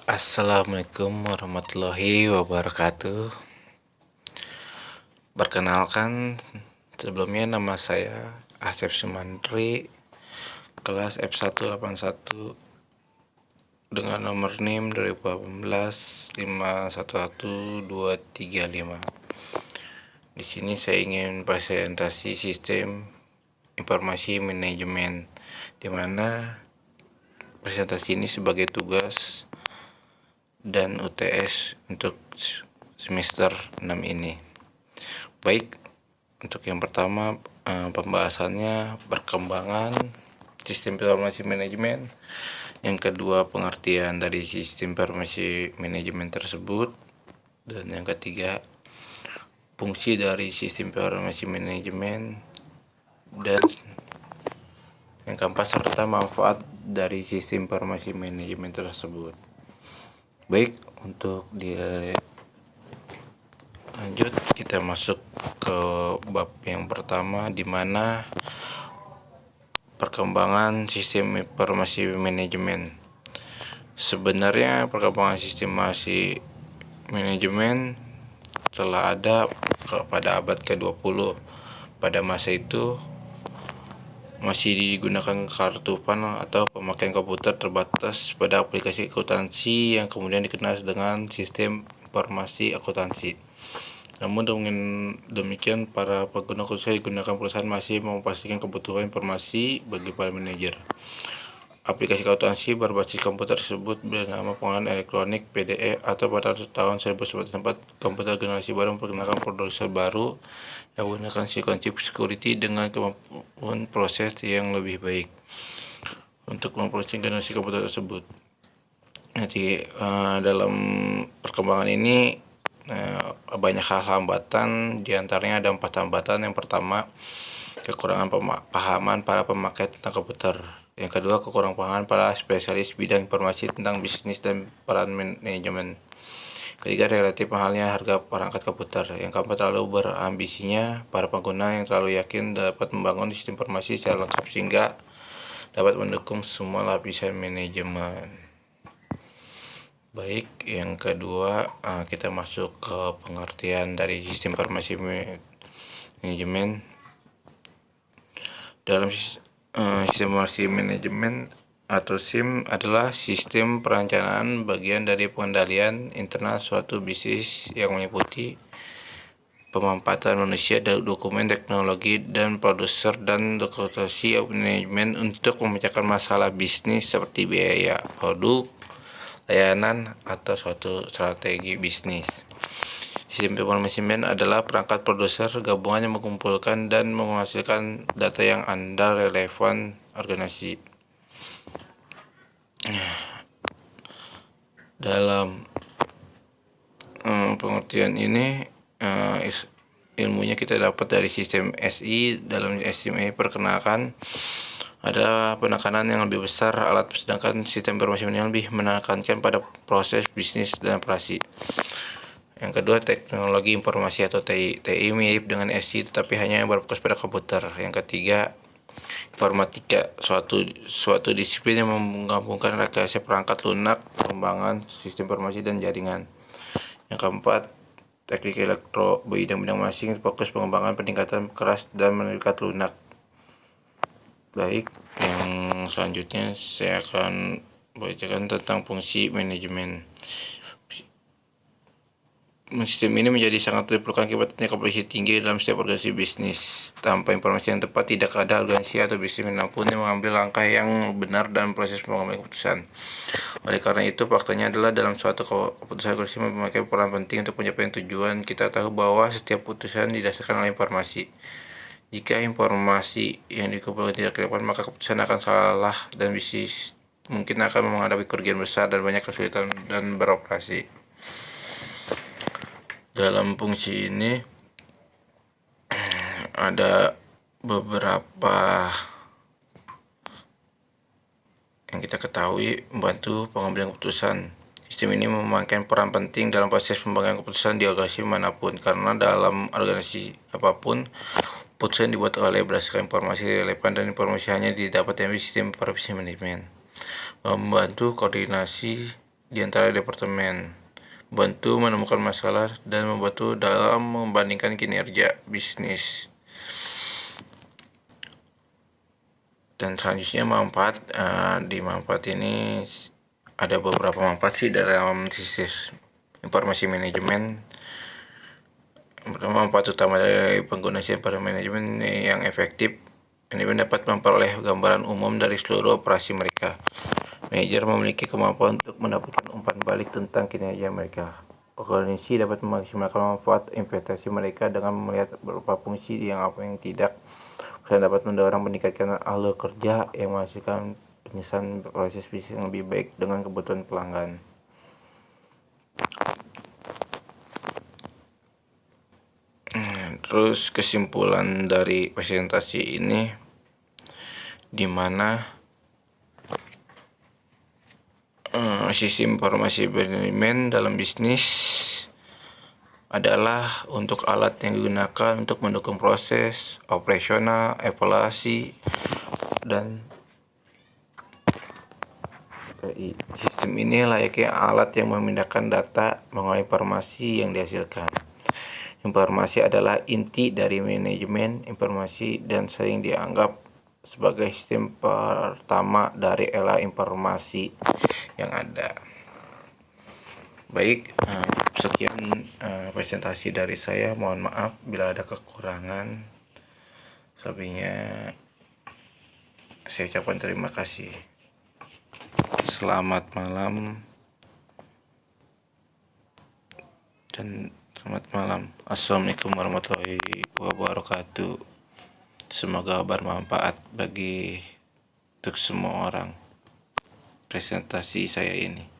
Assalamualaikum warahmatullahi wabarakatuh. Perkenalkan, sebelumnya nama saya Asep Sumantri, kelas F181 dengan nomor NIM 2018 511235. Di sini saya ingin presentasi sistem informasi manajemen, di mana presentasi ini sebagai tugas dan UTS untuk semester 6 ini. Baik, untuk yang pertama pembahasannya perkembangan sistem informasi manajemen, yang kedua pengertian dari sistem informasi manajemen tersebut, dan yang ketiga fungsi dari sistem informasi manajemen, dan yang keempat serta manfaat dari sistem informasi manajemen tersebut. Baik, untuk lanjut kita masuk ke bab yang pertama, di mana perkembangan sistem informasi manajemen. Sebenarnya perkembangan sistem informasi manajemen telah ada pada abad ke-20. Pada masa itu masih digunakan kartu PAN atau pemakaian komputer terbatas pada aplikasi akuntansi yang kemudian dikenal dengan sistem informasi akuntansi. Namun dengan demikian, para pengguna khususnya digunakan perusahaan masih memastikan kebutuhan informasi bagi para manajer. Aplikasi akuntansi berbasis komputer tersebut bernama pengenalan elektronik PDE, atau pada tahun 1994 komputer generasi baru memperkenalkan prosesor baru yang menggunakan silikon chip security dengan kemampuan proses yang lebih baik untuk memproduksi generasi komputer tersebut. Nanti dalam perkembangan ini banyak hal hambatan, diantaranya ada 4 hambatan. Yang pertama, kekurangan pemahaman para pemakai tentang komputer. Yang kedua, kekurangan pemahaman para spesialis bidang informasi tentang bisnis dan peran manajemen. Ketiga, relatif mahalnya harga perangkat komputer. Yang keempat, terlalu berambisinya para pengguna yang terlalu yakin dapat membangun sistem informasi secara lengkap sehingga dapat mendukung semua lapisan manajemen. Baik, yang kedua kita masuk ke pengertian dari sistem informasi manajemen. Dalam sistem informasi manajemen atau SIM adalah sistem perencanaan bagian dari pengendalian internal suatu bisnis yang meliputi pemanfaatan manusia, dokumen, teknologi, dan produser dan dokumentasi manajemen untuk memecahkan masalah bisnis seperti biaya produk, layanan, atau suatu strategi bisnis. Sistem informasi manajemen adalah perangkat produser gabungan yang mengumpulkan dan menghasilkan data yang andal relevan organisasi. Dalam pengertian ini ilmunya kita dapat dari sistem SI. Dalam sistem ini perkenalkan ada penekanan yang lebih besar alat, sedangkan sistem informasi manajemen lebih menekankan pada proses bisnis dan operasi. Yang kedua, teknologi informasi atau TI. TI mirip dengan SI tetapi hanya berfokus pada komputer. Yang ketiga, informatika, suatu disiplin yang menggabungkan rekayasa perangkat lunak, pengembangan sistem informasi, dan jaringan. Yang keempat, teknik elektro, bidang-bidang masing fokus pengembangan peningkatan keras dan meningkat lunak. Baik, yang selanjutnya saya akan bacakan tentang fungsi manajemen. Sistem ini menjadi sangat diperlukan akibatnya kompleksitas tinggi dalam setiap organisasi bisnis. Tanpa informasi yang tepat, tidak ada organisasi atau bisnis manapun yang mengambil langkah yang benar dalam proses pengambilan keputusan. Oleh karena itu, faktanya adalah dalam suatu keputusan organisasi memakai peran penting untuk pencapaian tujuan. Kita tahu bahwa setiap keputusan didasarkan oleh informasi. Jika informasi yang dikumpulkan tidak relevan, maka keputusan akan salah dan bisnis mungkin akan menghadapi kerugian besar dan banyak kesulitan dan beroperasi. Dalam fungsi ini ada beberapa yang kita ketahui membantu pengambilan keputusan. Sistem ini memainkan peran penting dalam proses pembangunan keputusan di organisasi manapun, karena dalam organisasi apapun keputusan dibuat oleh berdasarkan informasi relevan, dan informasi hanya didapat dari sistem informasi manajemen. Membantu koordinasi di antara departemen, bantu menemukan masalah dan membantu dalam membandingkan kinerja bisnis. Dan selanjutnya manfaat, di manfaat ini ada beberapa manfaat sih dalam sistem informasi manajemen. Yang pertama, manfaat utama dari pengguna sistem manajemen yang efektif, manajemen dapat memperoleh gambaran umum dari seluruh operasi mereka. Manajer memiliki kemampuan untuk mendapatkan umpan balik tentang kinerja mereka. Organisasi dapat memaksimalkan manfaat investasi mereka dengan melihat beberapa fungsi yang apa yang tidak. Perusahaan dapat mendorong meningkatkan alur kerja yang menghasilkan penyelesaian proses bisnis yang lebih baik dengan kebutuhan pelanggan. Terus kesimpulan dari presentasi ini, di mana sistem informasi manajemen dalam bisnis adalah untuk alat yang digunakan untuk mendukung proses operasional, evaluasi, dan sistem ini layaknya alat yang memindahkan data mengenai informasi yang dihasilkan. Informasi adalah inti dari manajemen informasi dan sering dianggap sebagai sistem pertama dari era informasi yang ada. Baik, sekian presentasi dari saya. Mohon maaf bila ada kekurangan. Selebihnya saya ucapkan terima kasih. Selamat malam dan selamat malam. Assalamualaikum warahmatullahi wabarakatuh. Semoga bermanfaat bagi untuk semua orang presentasi saya ini.